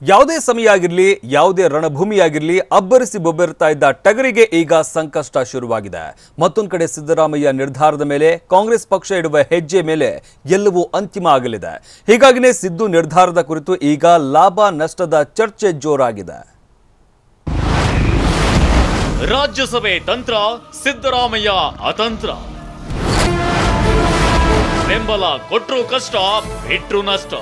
ಯಾವುದೇ ಸಮಯ ಆಗಿರಲಿ ಯಾವುದೇ ರಣಭೂಮಿಯಾಗಿರಲಿ ಅಬ್ಬರಿಸಿ ಬೊಬ್ಬರುತ್ತಾ ಇದ್ದ ಟಗರಿಗೆ ಈಗ ಸಂಕಷ್ಟ ಶುರುವಾಗಿದೆ. ಮತ್ತೊಂದು ಕಡೆ ಸಿದ್ದರಾಮಯ್ಯ ನಿರ್ಧಾರದ ಮೇಲೆ ಕಾಂಗ್ರೆಸ್ ಪಕ್ಷ ಇಡುವ ಹೆಜ್ಜೆ ಮೇಲೆ ಎಲ್ಲವೂ ಅಂತಿಮ ಆಗಲಿದೆ. ಹೀಗಾಗಿನೇ ಸಿದ್ದು ನಿರ್ಧಾರದ ಕುರಿತು ಈಗ ಲಾಭ ನಷ್ಟದ ಚರ್ಚೆ ಜೋರಾಗಿದೆ. ರಾಜ್ಯಸಭೆ ತಂತ್ರ, ಸಿದ್ದರಾಮಯ್ಯ ಅತಂತ್ರ. ಬೆಂಬಲ ಕೊಟ್ರು ಕಷ್ಟ, ಬಿಟ್ರು ನಷ್ಟ.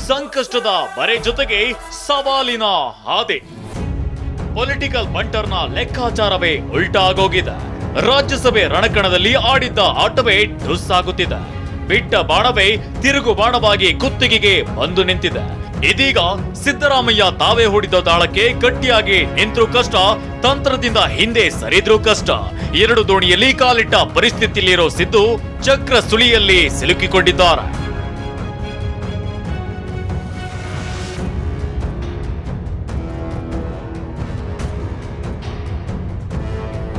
ಸಂಕಷ್ಟದ ಬರೆ ಜೊತೆಗೆ ಸವಾಲಿನ ಹಾದಿ. ಪೊಲಿಟಿಕಲ್ ಬಂಟರ್ನ ಲೆಕ್ಕಾಚಾರವೇ ಉಲ್ಟಾಗೋಗಿದೆ. ರಾಜ್ಯಸಭೆ ರಣಕಣದಲ್ಲಿ ಆಡಿದ್ದ ಆಟವೇ ಠುಸ್ಸಾಗುತ್ತಿದೆ. ಬಿಟ್ಟ ಬಾಣವೇ ತಿರುಗು ಬಾಣವಾಗಿ ಕುತ್ತಿಗೆಗೆ ಬಂದು ನಿಂತಿದೆ. ಇದೀಗ ಸಿದ್ದರಾಮಯ್ಯ ತಾವೇ ಹೂಡಿದ ದಾಳಕ್ಕೆ ಗಟ್ಟಿಯಾಗಿ ನಿಂತ್ರು ಕಷ್ಟ, ತಂತ್ರದಿಂದ ಹಿಂದೆ ಸರಿದ್ರು ಕಷ್ಟ. ಎರಡು ದೋಣಿಯಲ್ಲಿ ಕಾಲಿಟ್ಟ ಪರಿಸ್ಥಿತಿಯಲ್ಲಿರೋ ಸಿದ್ದು ಚಕ್ರ ಸುಳಿಯಲ್ಲಿ ಸಿಲುಕಿಕೊಂಡಿದ್ದಾರೆ.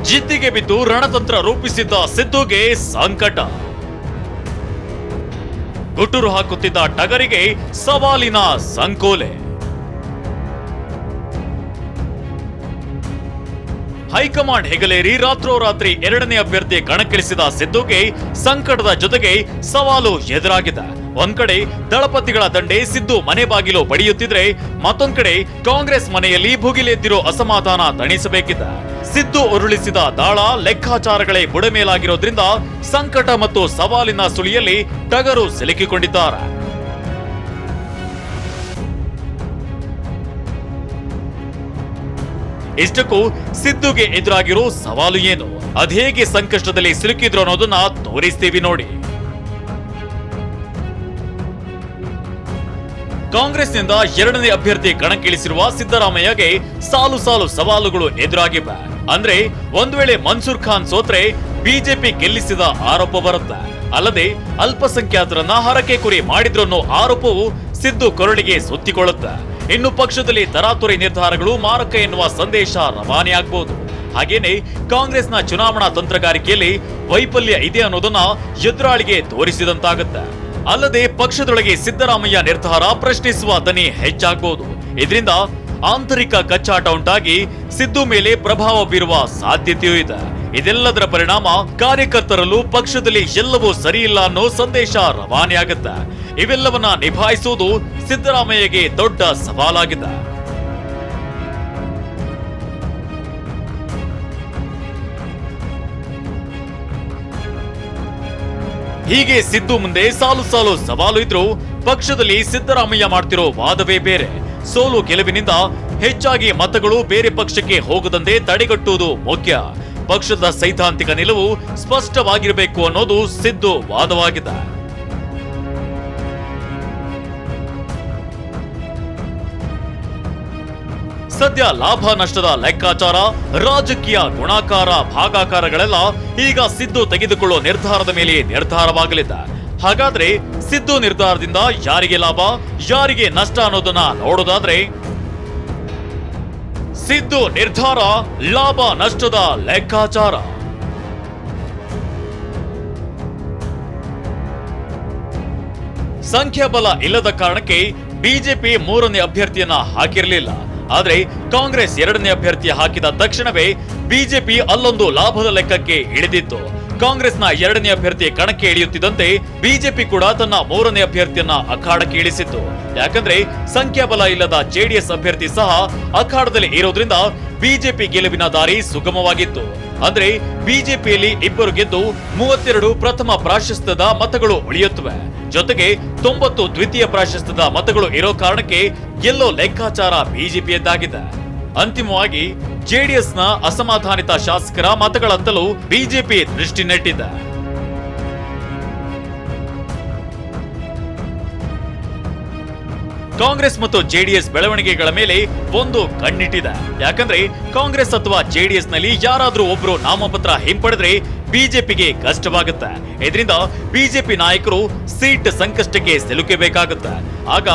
ಜಿದ್ದಿಗೆ ಬಿದ್ದು ರಣತಂತ್ರ ರೂಪಿಸಿದ್ದ ಸಿದ್ದುಗೆ ಸಂಕಟ. ಗುಟುರು ಹಾಕುತ್ತಿದ್ದ ಟಗರಿಗೆ ಸವಾಲಿನ ಸಂಕೋಲೆ. ಹೈಕಮಾಂಡ್ ಹೆಗಲೇರಿ ರಾತ್ರೋರಾತ್ರಿ ಎರಡನೇ ಅಭ್ಯರ್ಥಿ ಕಣಕ್ಕಿಳಿಸಿದ ಸಿದ್ದುಗೆ ಸಂಕಟದ ಜೊತೆಗೆ ಸವಾಲು ಎದುರಾಗಿದೆ. ಒಂದ್ ಕಡೆ ದಳಪತಿಗಳ ದಂಡೆ ಸಿದ್ದು ಮನೆ ಬಾಗಿಲು ಬಡಿಯುತ್ತಿದ್ರೆ, ಮತ್ತೊಂದ್ ಕಡೆ ಕಾಂಗ್ರೆಸ್ ಮನೆಯಲ್ಲಿ ಭುಗಿಲೆದ್ದಿರೋ ಅಸಮಾಧಾನ ತಣಿಸಬೇಕಿದೆ. ಸಿದ್ದು ಉರುಳಿಸಿದ ದಾಳ ಲೆಕ್ಕಾಚಾರಗಳೇ ಬುಡಮೇಲಾಗಿರೋದ್ರಿಂದ ಸಂಕಟ ಮತ್ತು ಸವಾಲಿನ ಸುಳಿಯಲ್ಲಿ ಟಗರು ಸಿಲುಕಿಕೊಂಡಿದ್ದಾರೆ. ಇಷ್ಟಕ್ಕೂ ಸಿದ್ದುಗೆ ಎದುರಾಗಿರೋ ಸವಾಲು ಏನು, ಅದೇಗೆ ಸಂಕಷ್ಟದಲ್ಲಿ ಸಿಲುಕಿದ್ರು ಅನ್ನೋದನ್ನ ತೋರಿಸ್ತೀವಿ ನೋಡಿ. ಕಾಂಗ್ರೆಸ್ನಿಂದ ಎರಡನೇ ಅಭ್ಯರ್ಥಿ ಕಣಕ್ಕಿಳಿಸಿರುವ ಸಿದ್ದರಾಮಯ್ಯಗೆ ಸಾಲು ಸಾಲು ಸವಾಲುಗಳು ಎದುರಾಗಿವೆ. ಅಂದ್ರೆ ಒಂದ್ ವೇಳೆ ಮನ್ಸೂರ್ ಖಾನ್ ಸೋತ್ರೆ ಬಿಜೆಪಿ ಗೆಲ್ಲಿಸಿದ ಆರೋಪ ಬರುತ್ತೆ. ಅಲ್ಲದೆ ಅಲ್ಪಸಂಖ್ಯಾತರನ್ನ ಹರಕೆ ಕುರಿ ಮಾಡಿದ್ರು ಅನ್ನೋ ಆರೋಪವು ಸಿದ್ದು ಕೊರಳಿಗೆ ಸುತ್ತಿಕೊಳ್ಳುತ್ತೆ. ಇನ್ನು ಪಕ್ಷದಲ್ಲಿ ತರಾತುರಿ ನಿರ್ಧಾರಗಳು ಮಾರಕ ಎನ್ನುವ ಸಂದೇಶ ರವಾನೆಯಾಗಬಹುದು. ಹಾಗೇನೆ ಕಾಂಗ್ರೆಸ್ನ ಚುನಾವಣಾ ತಂತ್ರಗಾರಿಕೆಯಲ್ಲಿ ವೈಫಲ್ಯ ಇದೆ ಅನ್ನೋದನ್ನ ಎದುರಾಳಿಗೆ ತೋರಿಸಿದಂತಾಗುತ್ತೆ. ಅಲ್ಲದೆ ಪಕ್ಷದೊಳಗೆ ಸಿದ್ದರಾಮಯ್ಯ ನಿರ್ಧಾರ ಪ್ರಶ್ನಿಸುವ ದನಿ ಹೆಚ್ಚಾಗಬಹುದು. ಇದರಿಂದ ಆಂತರಿಕ ಕಚ್ಚಾಟ ಉಂಟಾಗಿ ಸಿದ್ದು ಮೇಲೆ ಪ್ರಭಾವ ಬೀರುವ ಸಾಧ್ಯತೆಯೂ ಇದೆ. ಇದೆಲ್ಲದರ ಪರಿಣಾಮ ಕಾರ್ಯಕರ್ತರಲ್ಲೂ ಪಕ್ಷದಲ್ಲಿ ಎಲ್ಲವೂ ಸರಿಯಿಲ್ಲ ಅನ್ನೋ ಸಂದೇಶ ರವಾನೆಯಾಗುತ್ತೆ. ಇವೆಲ್ಲವನ್ನ ನಿಭಾಯಿಸುವುದು ಸಿದ್ದರಾಮಯ್ಯಗೆ ದೊಡ್ಡ ಸವಾಲಾಗಿದೆ. ಹೀಗೆ ಸಿದ್ದು ಮುಂದೆ ಸಾಲು ಸಾಲು ಸವಾಲು ಇದ್ರೂ ಪಕ್ಷದಲ್ಲಿ ಸಿದ್ದರಾಮಯ್ಯ ಮಾಡ್ತಿರೋ ವಾದವೇ ಬೇರೆ. ಸೋಲು ಗೆಲುವಿನಿಂದ ಹೆಚ್ಚಾಗಿ ಮತಗಳು ಬೇರೆ ಪಕ್ಷಕ್ಕೆ ಹೋಗದಂತೆ ತಡೆಗಟ್ಟುವುದು ಮುಖ್ಯ. ಪಕ್ಷದ ಸೈದ್ಧಾಂತಿಕ ನಿಲುವು ಸ್ಪಷ್ಟವಾಗಿರಬೇಕು ಅನ್ನೋದು ಸಿದ್ದು ವಾದವಾಗಿದೆ. ಸದ್ಯ ಲಾಭ ನಷ್ಟದ ಲೆಕ್ಕಾಚಾರ, ರಾಜಕೀಯ ಗುಣಾಕಾರ ಭಾಗಾಕಾರಗಳೆಲ್ಲ ಈಗ ಸಿದ್ದು ತೆಗೆದುಕೊಳ್ಳುವ ನಿರ್ಧಾರದ ಮೇಲೆ ನಿರ್ಧಾರವಾಗಲಿದೆ. ಹಾಗಾದ್ರೆ ಸಿದ್ದು ನಿರ್ಧಾರದಿಂದ ಯಾರಿಗೆ ಲಾಭ, ಯಾರಿಗೆ ನಷ್ಟ ಅನ್ನೋದನ್ನ ನೋಡೋದಾದ್ರೆ, ಸಿದ್ದು ನಿರ್ಧಾರ ಲಾಭ ನಷ್ಟದ ಲೆಕ್ಕಾಚಾರ. ಸಂಖ್ಯಾಬಲ ಇಲ್ಲದ ಕಾರಣಕ್ಕೆ ಬಿಜೆಪಿ ಮೂರನೇ ಅಭ್ಯರ್ಥಿಯನ್ನ ಹಾಕಿರಲಿಲ್ಲ. ಆದ್ರೆ ಕಾಂಗ್ರೆಸ್ ಎರಡನೇ ಅಭ್ಯರ್ಥಿ ಹಾಕಿದ ತಕ್ಷಣವೇ ಬಿಜೆಪಿ ಅಲ್ಲೊಂದು ಲಾಭದ ಲೆಕ್ಕಕ್ಕೆ ಇಳಿದಿತ್ತು. ಕಾಂಗ್ರೆಸ್ನ ಎರಡನೇ ಅಭ್ಯರ್ಥಿ ಕಣಕ್ಕೆ ಇಳಿಯುತ್ತಿದ್ದಂತೆ ಬಿಜೆಪಿ ಕೂಡ ತನ್ನ ಮೂರನೇ ಅಭ್ಯರ್ಥಿಯನ್ನ ಅಖಾಡಕ್ಕೆ ಇಳಿಸಿತ್ತು. ಯಾಕಂದ್ರೆ ಸಂಖ್ಯಾಬಲ ಇಲ್ಲದ ಜೆಡಿಎಸ್ ಅಭ್ಯರ್ಥಿ ಸಹ ಅಖಾಡದಲ್ಲಿ ಇರೋದ್ರಿಂದ ಬಿಜೆಪಿ ಗೆಲುವಿನ ದಾರಿ ಸುಗಮವಾಗಿತ್ತು. ಅಂದ್ರೆ ಬಿಜೆಪಿಯಲ್ಲಿ ಇಬ್ಬರು ಗೆದ್ದು 32 ಪ್ರಥಮ ಪ್ರಾಶಸ್ತ್ಯದ ಮತಗಳು ಉಳಿಯುತ್ತವೆ. ಜೊತೆಗೆ 90 ದ್ವಿತೀಯ ಪ್ರಾಶಸ್ತ್ಯದ ಮತಗಳು ಇರೋ ಕಾರಣಕ್ಕೆ ಗೆಲ್ಲೋ ಲೆಕ್ಕಾಚಾರ ಬಿಜೆಪಿಯದ್ದಾಗಿದೆ. ಅಂತಿಮವಾಗಿ ಜೆಡಿಎಸ್ನ ಅಸಮಾಧಾನಿತ ಶಾಸಕರ ಮತಗಳತ್ತಲೂ ಬಿಜೆಪಿ ದೃಷ್ಟಿ ನೆಟ್ಟಿದೆ. ಕಾಂಗ್ರೆಸ್ ಮತ್ತು ಜೆಡಿಎಸ್ ಬೆಳವಣಿಗೆಗಳ ಮೇಲೆ ಒಂದು ಕಣ್ಣಿಟ್ಟಿದೆ. ಯಾಕಂದ್ರೆ ಕಾಂಗ್ರೆಸ್ ಅಥವಾ ಜೆಡಿಎಸ್ ನಲ್ಲಿ ಯಾರಾದ್ರೂ ಒಬ್ರು ನಾಮಪತ್ರ ಹಿಂಪಡೆದ್ರೆ ಬಿಜೆಪಿಗೆ ಕಷ್ಟವಾಗುತ್ತೆ. ಇದರಿಂದ ಬಿಜೆಪಿ ನಾಯಕರು ಸೀಟ್ ಸಂಕಷ್ಟಕ್ಕೆ ಸಿಲುಕಬೇಕಾಗುತ್ತೆ. ಆಗ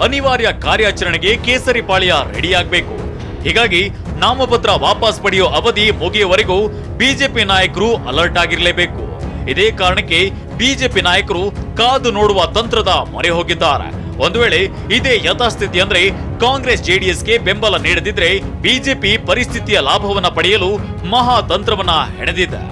ಅನಿವಾರ್ಯ ಕಾರ್ಯಾಚರಣೆಗೆ ಕೇಸರಿ ಪಾಳ್ಯ ರೆಡಿಯಾಗಬೇಕು. ಹೀಗಾಗಿ ನಾಮಪತ್ರ ವಾಪಸ್ ಪಡೆಯೋ ಅವಧಿ ಮುಗಿಯುವವರೆಗೂ ಬಿಜೆಪಿ ನಾಯಕರು ಅಲರ್ಟ್ ಆಗಿರಲೇಬೇಕು. ಇದೇ ಕಾರಣಕ್ಕೆ ಬಿಜೆಪಿ ನಾಯಕರು ಕಾದು ನೋಡುವ ತಂತ್ರದ ಮೊರೆ ಹೋಗಿದ್ದಾರೆ. ಒಂದು ವೇಳೆ ಇದೇ ಯಥಾಸ್ಥಿತಿ ಅಂದ್ರೆ ಕಾಂಗ್ರೆಸ್ ಜೆಡಿಎಸ್ಗೆ ಬೆಂಬಲ ನೀಡದಿದ್ರೆ ಬಿಜೆಪಿ ಪರಿಸ್ಥಿತಿಯ ಲಾಭವನ್ನ ಪಡೆಯಲು ಮಹಾತಂತ್ರವನ್ನ ಹೆಣೆದಿದೆ.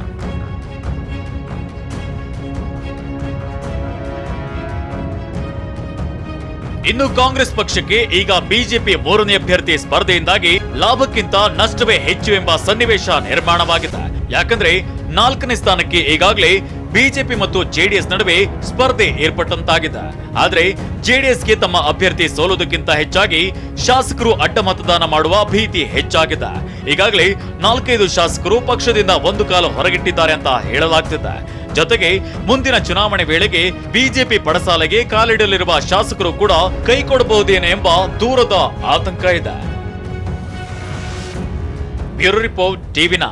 ಇನ್ನು ಕಾಂಗ್ರೆಸ್ ಪಕ್ಷಕ್ಕೆ ಈಗ ಬಿಜೆಪಿ ಮೂರನೇ ಅಭ್ಯರ್ಥಿ ಸ್ಪರ್ಧೆಯಿಂದಾಗಿ ಲಾಭಕ್ಕಿಂತ ನಷ್ಟವೇ ಹೆಚ್ಚು ಎಂಬ ಸನ್ನಿವೇಶ ನಿರ್ಮಾಣವಾಗಿದೆ. ಯಾಕಂದ್ರೆ 4ನೇ ಸ್ಥಾನಕ್ಕೆ ಈಗಾಗಲೇ ಬಿಜೆಪಿ ಮತ್ತು ಜೆಡಿಎಸ್ ನಡುವೆ ಸ್ಪರ್ಧೆ ಏರ್ಪಟ್ಟಂತಾಗಿದೆ. ಆದ್ರೆ ಜೆಡಿಎಸ್ಗೆ ತಮ್ಮ ಅಭ್ಯರ್ಥಿ ಸೋಲೋದಕ್ಕಿಂತ ಹೆಚ್ಚಾಗಿ ಶಾಸಕರು ಅಡ್ಡ ಮತದಾನ ಮಾಡುವ ಭೀತಿ ಹೆಚ್ಚಾಗಿದೆ. ಈಗಾಗಲೇ 4-5 ಶಾಸಕರು ಪಕ್ಷದಿಂದ ಒಂದು ಕಾಲು ಹೊರಗಿಟ್ಟಿದ್ದಾರೆ ಅಂತ ಹೇಳಲಾಗ್ತಿದೆ. ಜೊತೆಗೆ ಮುಂದಿನ ಚುನಾವಣೆ ವೇಳೆಗೆ ಬಿಜೆಪಿ ಪಡಸಾಲೆಗೆ ಕಾಲಿಡಲಿರುವ ಶಾಸಕರು ಕೂಡ ಕೈ ಕೊಡಬಹುದೇನೋ ಎಂಬ ದೂರದ ಆತಂಕ ಇದೆ. Bureau report ಟಿವಿ9.